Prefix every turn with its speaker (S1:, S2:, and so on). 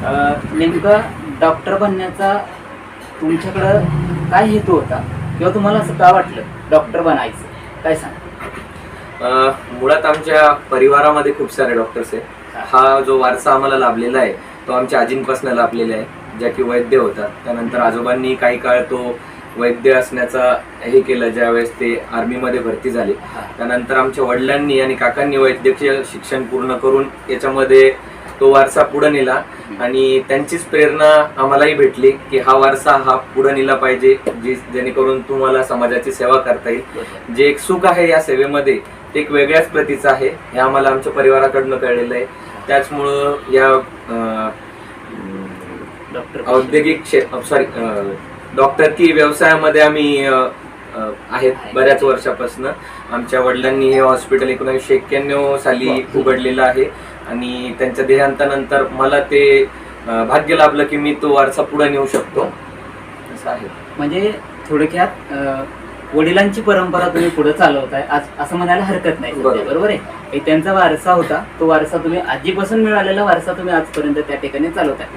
S1: नेमका डॉक्टर बनण्याचा तुमच्याकडं काय हेतू होता किंवा तुम्हाला असं का वाटलं डॉक्टर बनायचं, काय सांग?
S2: मुळात आमच्या परिवारामध्ये खूप सारे डॉक्टर्स आहे. हा जो वारसा आम्हाला लाभलेला आहे तो आमच्या आजींपासून लाभलेला आहे, ज्या की वैद्य होतात. त्यानंतर आजोबांनी काही काळ तो वैद्य असण्याचा हे केलं ज्यावेळेस ते आर्मीमध्ये भरती झाले. त्यानंतर आमच्या वडिलांनी आणि काकांनी वैद्यकीय शिक्षण पूर्ण करून याच्यामध्ये तो वारसा पुढे नेला आणि त्यांचीच प्रेरणा आम्हालाही भेटली की हा वारसा हा पुढे नेला पाहिजे, जेणेकरून तुम्हाला समाजाची सेवा करता येईल. जे एक सुख आहे या सेवेमध्ये ते एक वेगळ्याच प्रतीचं आहे, हे आम्हाला आमच्या परिवाराकडनं कळलेलं आहे. त्याचमुळं या औद्योगिक डॉक्टरकी व्यवसायामध्ये आम्ही आहेत बऱ्याच वर्षापासून. आमच्या वडिलांनी हे हॉस्पिटल 1991 साली उघडलेलं आहे आणि त्यांच्या देहांतानंतर मला ते भाग्य लाभलं की मी तो वारसा पुढे नेऊ शकतो असं आहे.
S1: म्हणजे थोडक्यात वडिलांची परंपरा तुम्ही पुढे चालवताय आज असं म्हणायला हरकत नाही, बरोबर आहे. एक त्यांचा वारसा होता, तो वारसा तुम्ही आजीपासून मिळालेला वारसा तुम्ही आजपर्यंत त्या ठिकाणी चालवताय.